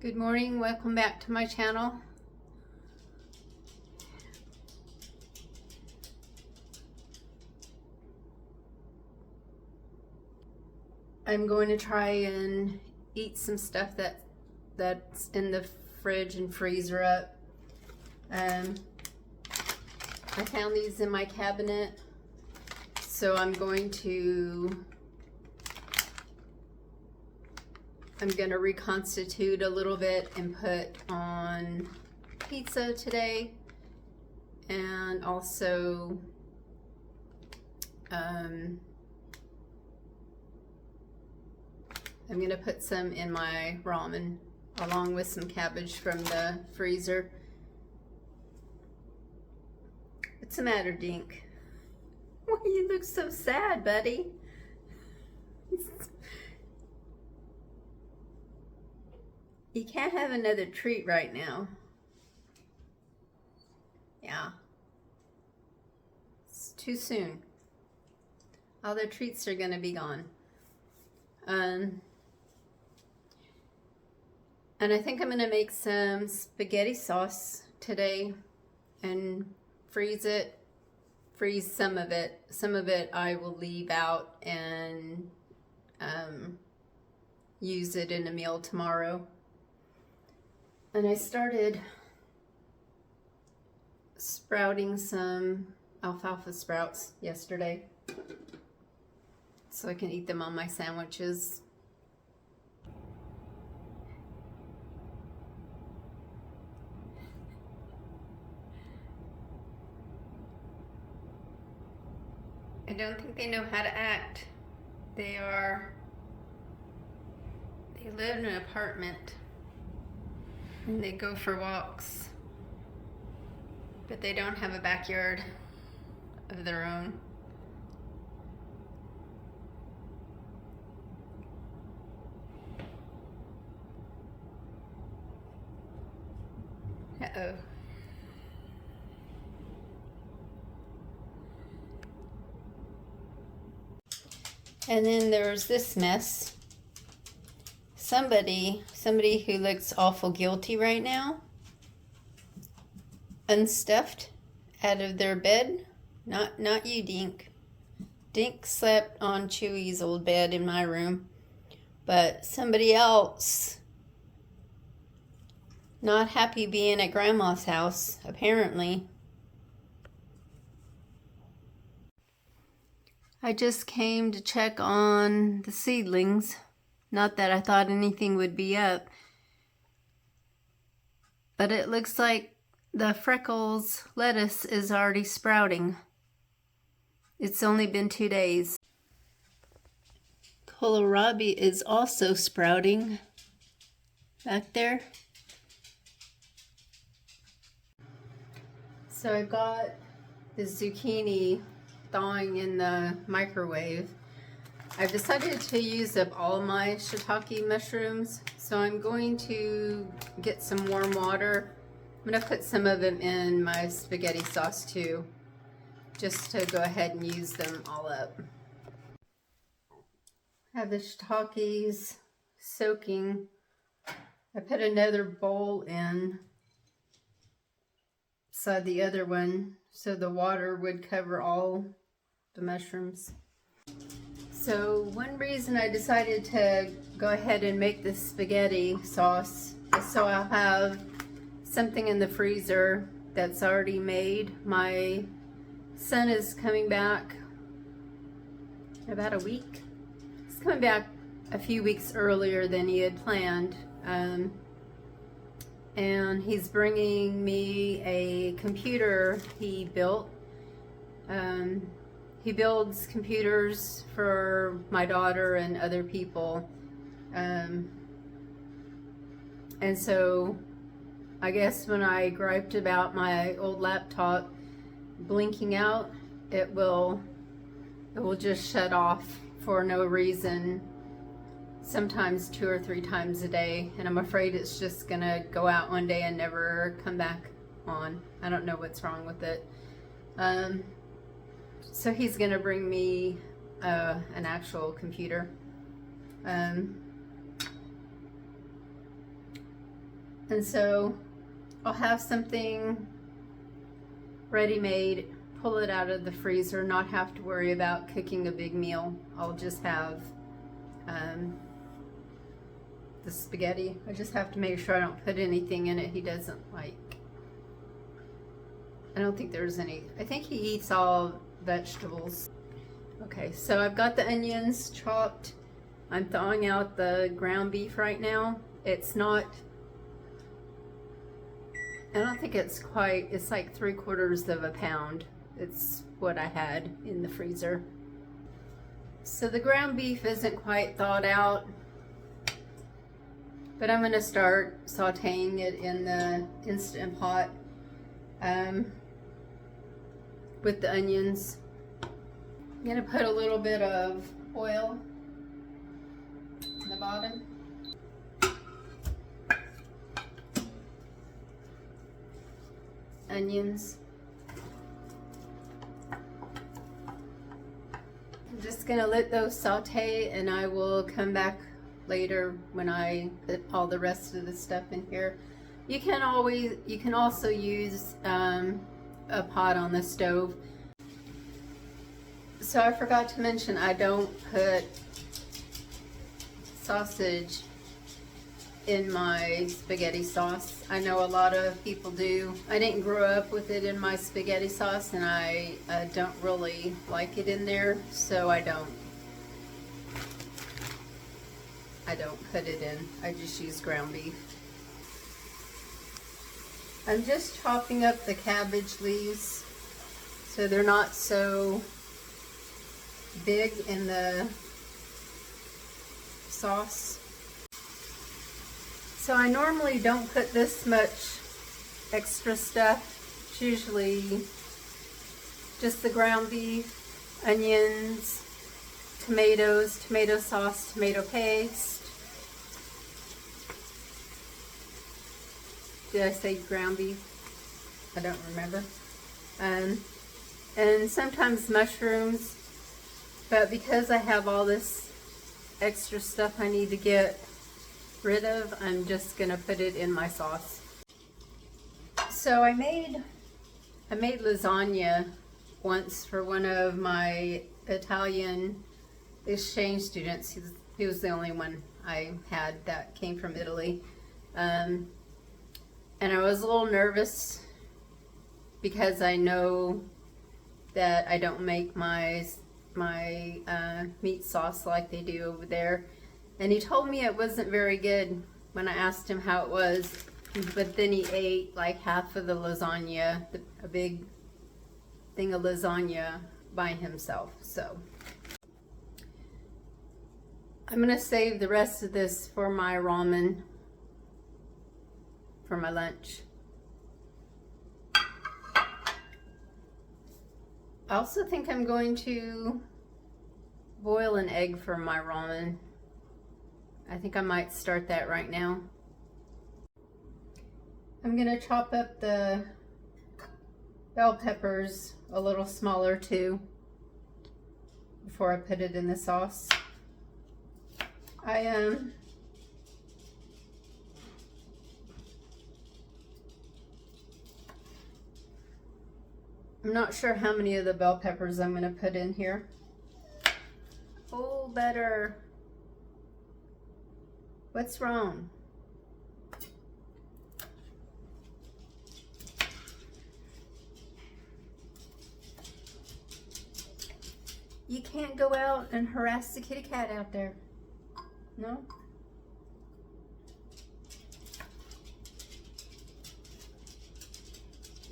Good morning, welcome back to my channel. I'm going to try and eat some stuff that's in the fridge and freezer up. I found these in my cabinet, so I'm going to reconstitute a little bit and put on pizza today, and also I'm going to put some in my ramen along with some cabbage from the freezer. What's the matter, Dink? Why you look so sad, buddy? You can't have another treat right now. Yeah. It's too soon. All the treats are gonna be gone. And I think I'm gonna make some spaghetti sauce today and freeze some of it. Some of it I will leave out and use it in a meal tomorrow. And I started sprouting some alfalfa sprouts yesterday so I can eat them on my sandwiches. I don't think they know how to act. They live in an apartment and they go for walks, but they don't have a backyard of their own. Uh-oh. And then there's this mess. Somebody who looks awful guilty right now, unstuffed out of their bed. Not you, Dink. Dink slept on Chewy's old bed in my room, but somebody else not happy being at Grandma's house, apparently. I just came to check on the seedlings. Not that I thought anything would be up, but it looks like the Freckles lettuce is already sprouting. It's only been 2 days. Kohlrabi is also sprouting back there. So I got the zucchini thawing in the microwave. I've decided to use up all my shiitake mushrooms, so I'm going to get some warm water. I'm going to put some of them in my spaghetti sauce too, just to go ahead and use them all up. I have the shiitakes soaking. I put another bowl in beside the other one so the water would cover all the mushrooms. So one reason I decided to go ahead and make this spaghetti sauce is so I'll have something in the freezer that's already made. My son is coming back in about a week. He's coming back a few weeks earlier than he had planned. And he's bringing me a computer he built. He builds computers for my daughter and other people. And so I guess when I griped about my old laptop blinking out, it will just shut off for no reason, sometimes 2 or 3 times a day, and I'm afraid it's just gonna go out one day and never come back on. I don't know what's wrong with it. So he's gonna bring me an actual computer. And so I'll have something ready-made, pull it out of the freezer, not have to worry about cooking a big meal. I'll just have the spaghetti. I just have to make sure I don't put anything in it he doesn't like. I don't think there's any. I think he eats all vegetables. Okay, so I've got the onions chopped. I'm thawing out the ground beef right now. It's not, I don't think it's quite, it's like 3/4 of a pound. It's what I had in the freezer. So the ground beef isn't quite thawed out, but I'm gonna start sauteing it in the Instant Pot with the onions. I'm gonna put a little bit of oil in the bottom. Onions. I'm just gonna let those saute, and I will come back later when I put all the rest of the stuff in here. You can also use a pot on the stove. So I forgot to mention, I don't put sausage in my spaghetti sauce. I know a lot of people do. I didn't grow up with it in my spaghetti sauce, and I don't really like it in there, so I don't put it in. I just use ground beef. I'm just chopping up the cabbage leaves so they're not so big in the sauce. So I normally don't put this much extra stuff. It's usually just the ground beef, onions, tomatoes, tomato sauce, tomato paste. Did I say ground beef? I don't remember. And sometimes mushrooms, but because I have all this extra stuff I need to get rid of, I'm just gonna put it in my sauce. So I made lasagna once for one of my Italian exchange students. He was the only one I had that came from Italy. And I was a little nervous because I know that I don't make my meat sauce like they do over there. And he told me it wasn't very good when I asked him how it was, but then he ate like half of the lasagna, a big thing of lasagna by himself. So I'm gonna save the rest of this for my ramen for my lunch. I also think I'm going to boil an egg for my ramen. I think I might start that right now. I'm gonna chop up the bell peppers a little smaller too before I put it in the sauce. I'm not sure how many of the bell peppers I'm gonna put in here. Oh, better. What's wrong? You can't go out and harass the kitty cat out there. No?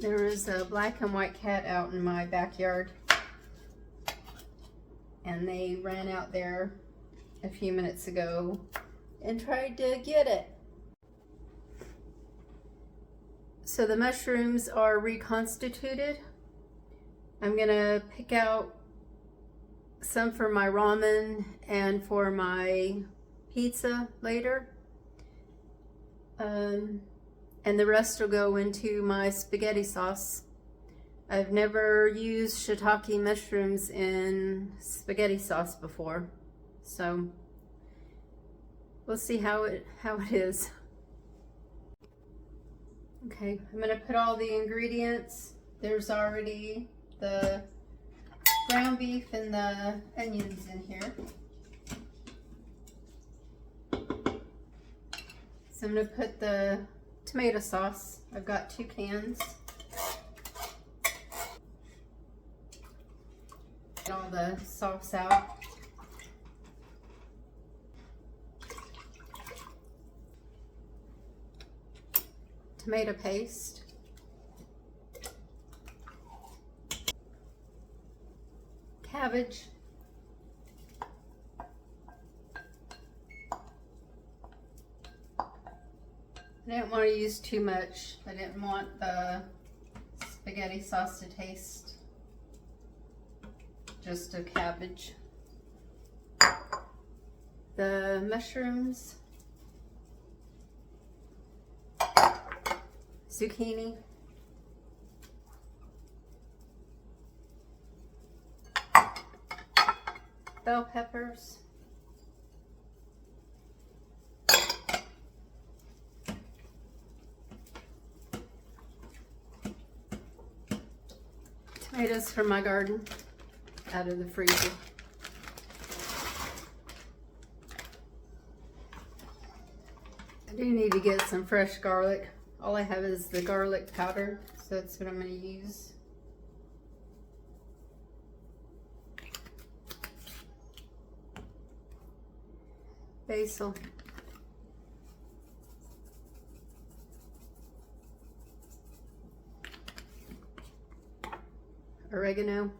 There is a black and white cat out in my backyard, and they ran out there a few minutes ago and tried to get it. So the mushrooms are reconstituted. I'm gonna pick out some for my ramen and for my pizza later. And the rest will go into my spaghetti sauce. I've never used shiitake mushrooms in spaghetti sauce before, so we'll see how it is. Okay, I'm gonna put all the ingredients. There's already the ground beef and the onions in here. So I'm gonna put the tomato sauce. I've got 2 cans. Get all the sauce out. Tomato paste. Cabbage. I didn't want to use too much. I didn't want the spaghetti sauce to taste just of cabbage. The mushrooms. Zucchini. Bell peppers. Tomatoes from my garden, out of the freezer. I do need to get some fresh garlic. All I have is the garlic powder, so that's what I'm going to use. Basil. Oregano.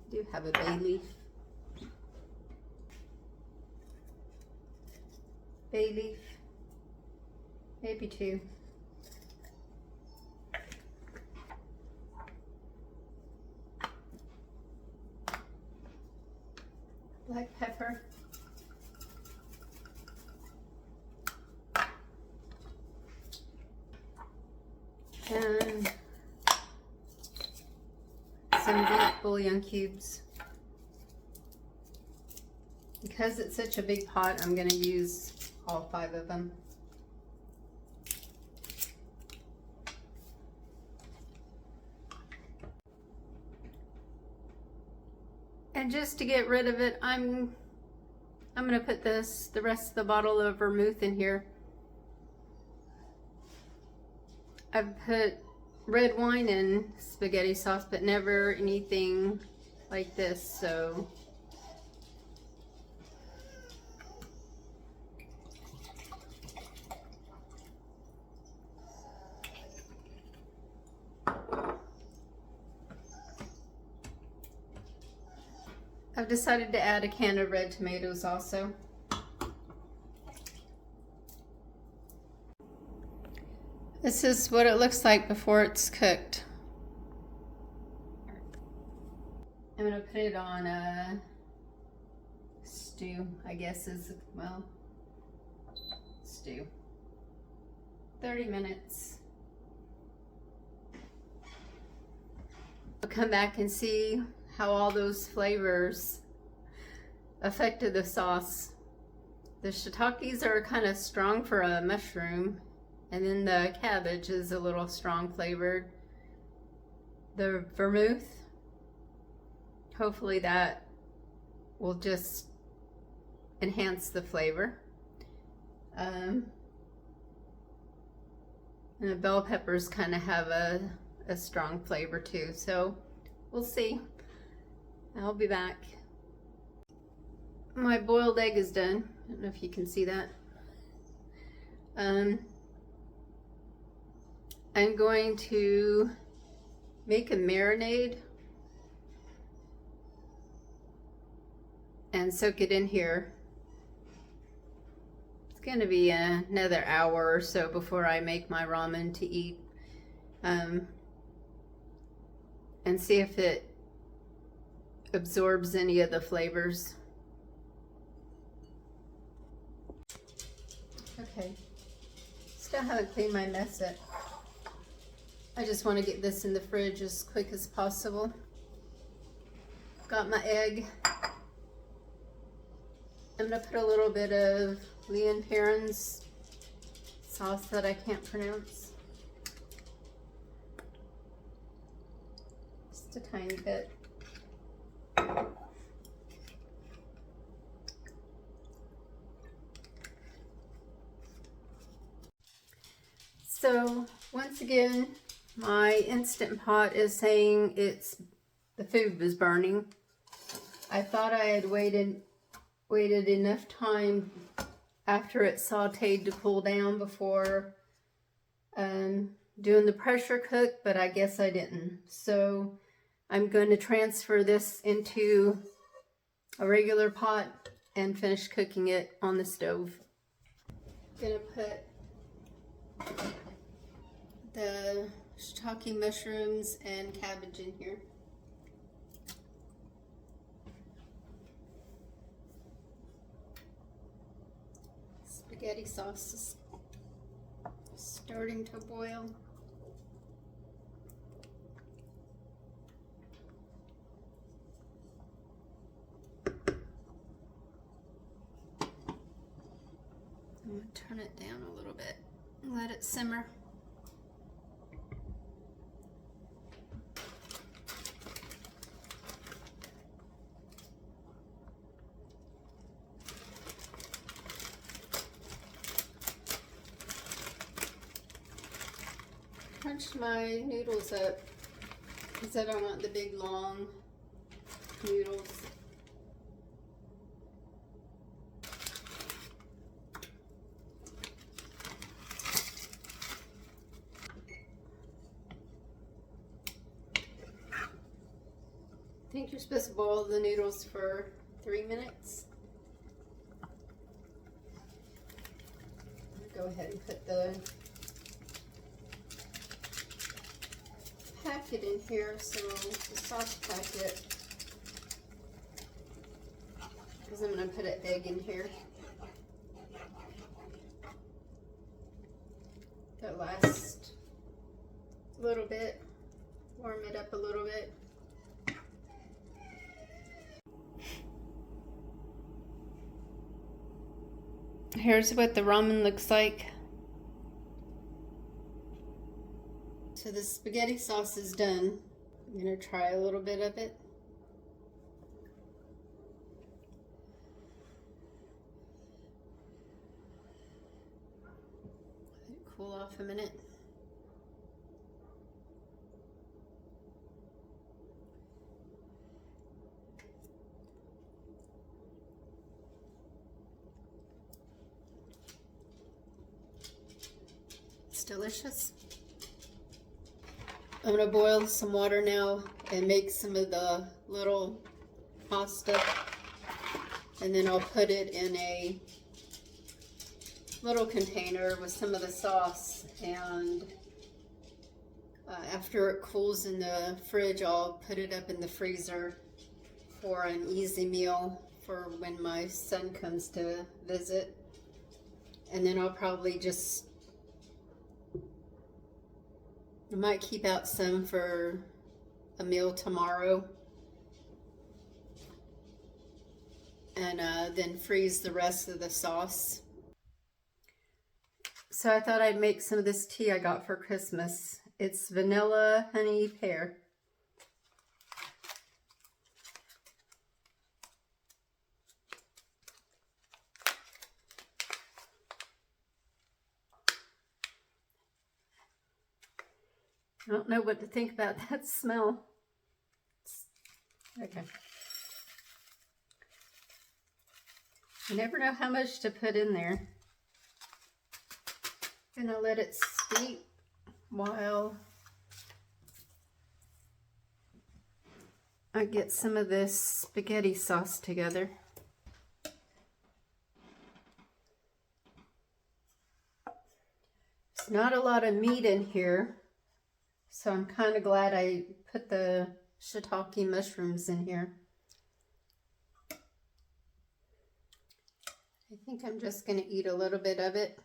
Do have a bay leaf. Bay leaf. Maybe 2. Black pepper. And some beef bouillon cubes. Because it's such a big pot, I'm going to use all 5 of them. And just to get rid of it, I'm going to put the rest of the bottle of vermouth in here. I've put red wine in spaghetti sauce, but never anything like this, so I've decided to add a can of red tomatoes also. This is what it looks like before it's cooked. I'm going to put it on a stew, I guess stew. 30 minutes. I'll come back and see how all those flavors affected the sauce. The shiitakes are kind of strong for a mushroom. And then the cabbage is a little strong flavored. The vermouth, hopefully that will just enhance the flavor. And the bell peppers kind of have a strong flavor too. So we'll see. I'll be back. My boiled egg is done. I don't know if you can see that. I'm going to make a marinade and soak it in here. It's going to be another hour or so before I make my ramen to eat, and see if it absorbs any of the flavors. Okay, still haven't cleaned my mess up. I just want to get this in the fridge as quick as possible. got my egg. I'm gonna put a little bit of Leon Perrin's sauce that I can't pronounce. Just a tiny bit. So once again, my Instant Pot is saying the food was burning. I thought I had waited enough time after it sauteed to cool down before doing the pressure cook, but I guess I didn't. So I'm going to transfer this into a regular pot and finish cooking it on the stove. I'm going to put the shiitake mushrooms and cabbage in here. Spaghetti sauce is starting to boil. I'm going to turn it down a little bit and let it simmer. Crunch my noodles up because I don't want the big long noodles. I think you're supposed to boil the noodles for 3 minutes. Go ahead and put the packet in here, so the sauce packet, because I'm going to put an egg in here. That last little bit, warm it up a little bit. Here's what the ramen looks like. So the spaghetti sauce is done. I'm going to try a little bit of it. Let it cool off a minute. It's delicious. I'm going to boil some water now and make some of the little pasta, and then I'll put it in a little container with some of the sauce, and after it cools in the fridge, I'll put it up in the freezer for an easy meal for when my son comes to visit. And then I'll probably I might keep out some for a meal tomorrow, and then freeze the rest of the sauce. So I thought I'd make some of this tea I got for Christmas. It's vanilla honey pear. I don't know what to think about that smell. Okay. You never know how much to put in there. Gonna let it steep while I get some of this spaghetti sauce together. There's not a lot of meat in here, so I'm kind of glad I put the shiitake mushrooms in here. I think I'm just going to eat a little bit of it.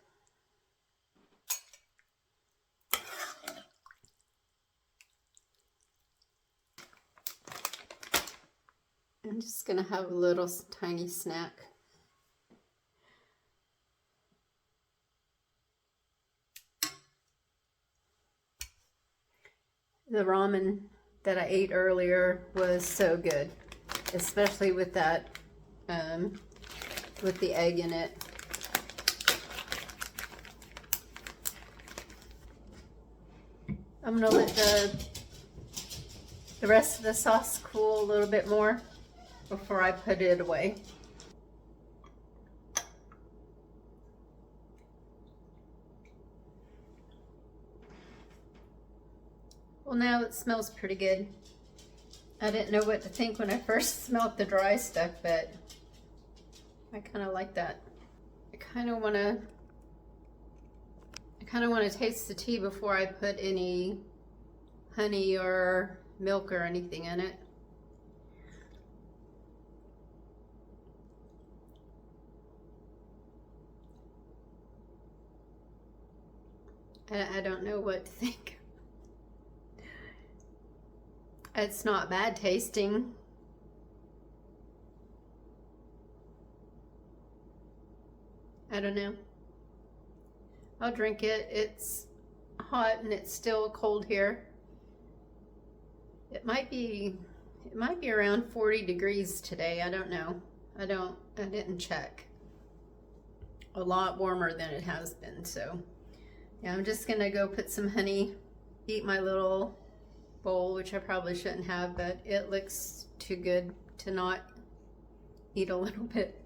I'm just gonna have a little tiny snack. The ramen that I ate earlier was so good, especially with that, with the egg in it. I'm gonna let the rest of the sauce cool a little bit more before I put it away. Well, now it smells pretty good. I didn't know what to think when I first smelled the dry stuff, but I kind of like that. I kind of want to taste the tea before I put any honey or milk or anything in it. I don't know what to think. It's not bad tasting. I don't know. I'll drink it. It's hot and it's still cold here. It might be around 40 degrees today. I don't know. I didn't check. A lot warmer than it has been, so yeah, I'm just gonna go put some honey, eat my little bowl, which I probably shouldn't have, but it looks too good to not eat a little bit.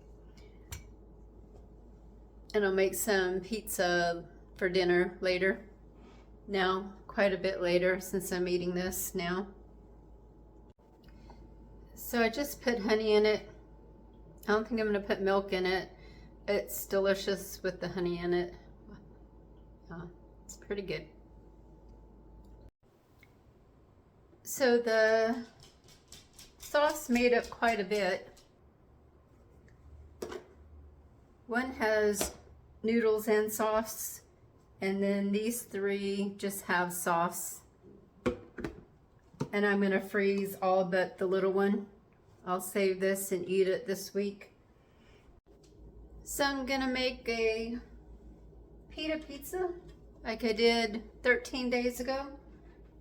And I'll make some pizza for dinner later. Now, quite a bit later since I'm eating this now. So I just put honey in it. I don't think I'm gonna put milk in it. It's delicious with the honey in it. It's pretty good. So the sauce made up quite a bit. One has noodles and sauce, and then these three just have sauce. And I'm gonna freeze all but the little one. I'll save this and eat it this week. So I'm gonna make a pita pizza like I did 13 days ago.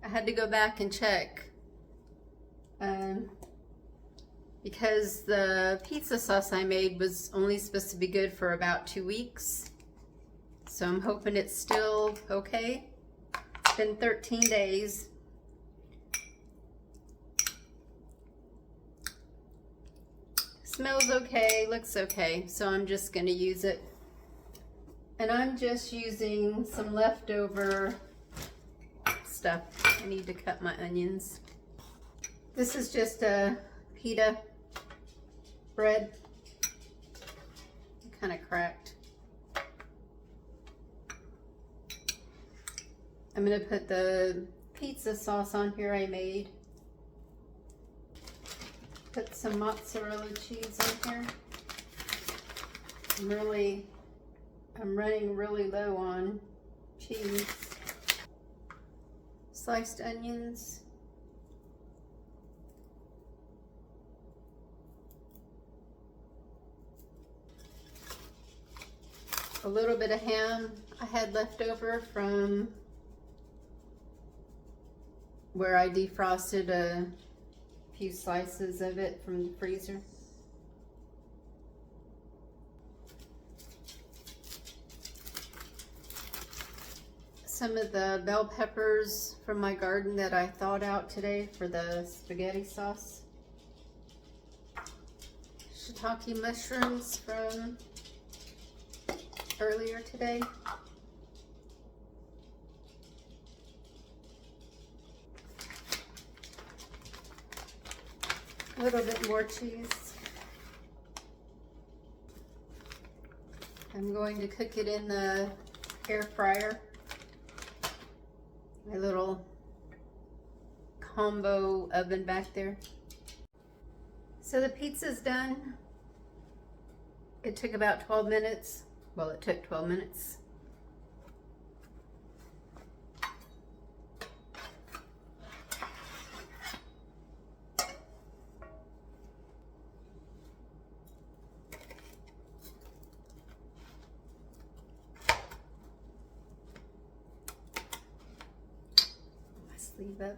I had to go back and check because the pizza sauce I made was only supposed to be good for about 2 weeks. So I'm hoping it's still okay. It's been 13 days. Smells okay, looks okay, so I'm just gonna use it. And I'm just using some leftover stuff. I need to cut my onions. This is just a pita bread. Kind of cracked. I'm gonna put the pizza sauce on here I made. Put some mozzarella cheese in here. I'm running really low on cheese. Sliced onions. A little bit of ham I had left over from where I defrosted a few slices of it from the freezer. Some of the bell peppers from my garden that I thawed out today for the spaghetti sauce. Shiitake mushrooms from earlier today. A little bit more cheese. I'm going to cook it in the air fryer. My little combo oven back there. So the pizza's done. It took about 12 minutes. Well, it took 12 minutes. sleeve up.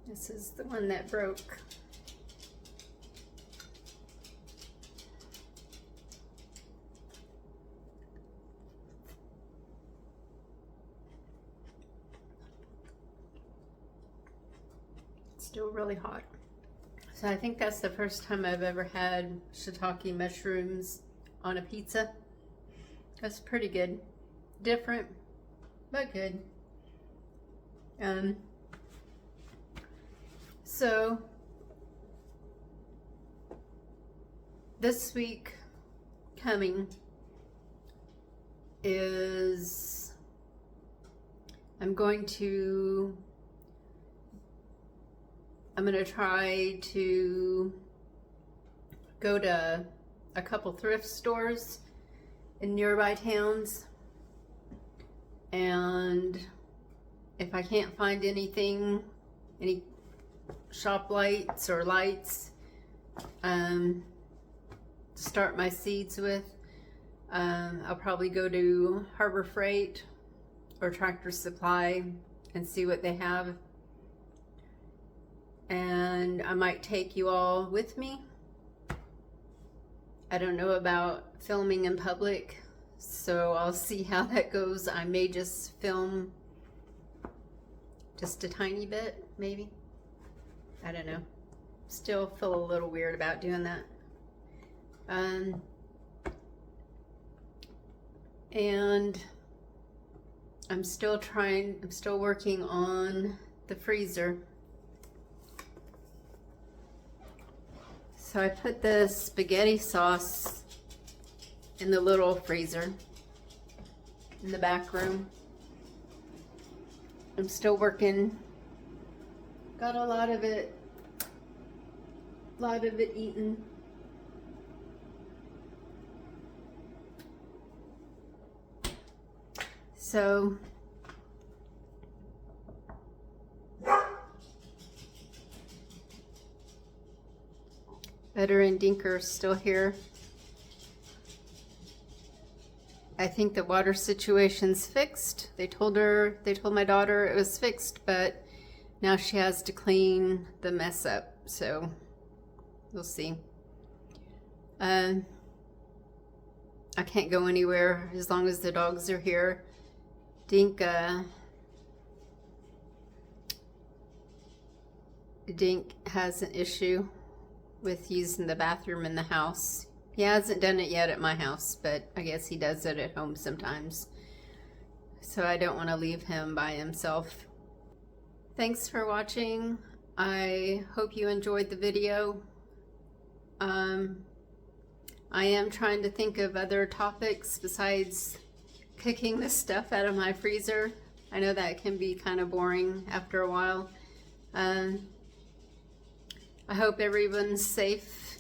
This is the one that broke. It's still really hot. So I think that's the first time I've ever had shiitake mushrooms on a pizza. That's pretty good. Different, but good. So this week coming is I'm going to try to go to a couple thrift stores in nearby towns, and if I can't find anything, any shop lights or lights to start my seeds with, I'll probably go to Harbor Freight or Tractor Supply and see what they have, and I might take you all with me. I don't know about filming in public, so I'll see how that goes. I may just film just a tiny bit, maybe. I don't know. Still feel a little weird about doing that. And I'm still working on the freezer. So I put the spaghetti sauce in the little freezer in the back room. I'm still working. Got a lot of it eaten. So Butter and Dinker are still here. I think the water situation's fixed. They told my daughter it was fixed, but now she has to clean the mess up, so we'll see. I can't go anywhere as long as the dogs are here. Dink has an issue with using the bathroom in the house. He hasn't done it yet at my house, but I guess he does it at home sometimes. So I don't want to leave him by himself. Thanks for watching. I hope you enjoyed the video. I am trying to think of other topics besides cooking the stuff out of my freezer. I know that can be kind of boring after a while. I hope everyone's safe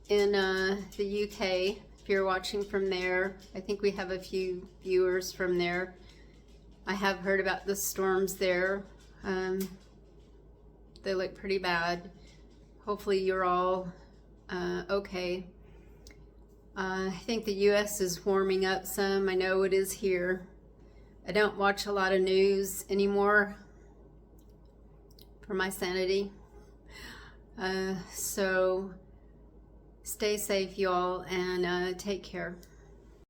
in the UK. If you're watching from there, I think we have a few viewers from there. I have heard about the storms there. They look pretty bad. Hopefully you're all okay. I think the US is warming up some. I know it is here. I don't watch a lot of news anymore for my sanity. So stay safe, y'all, and take care.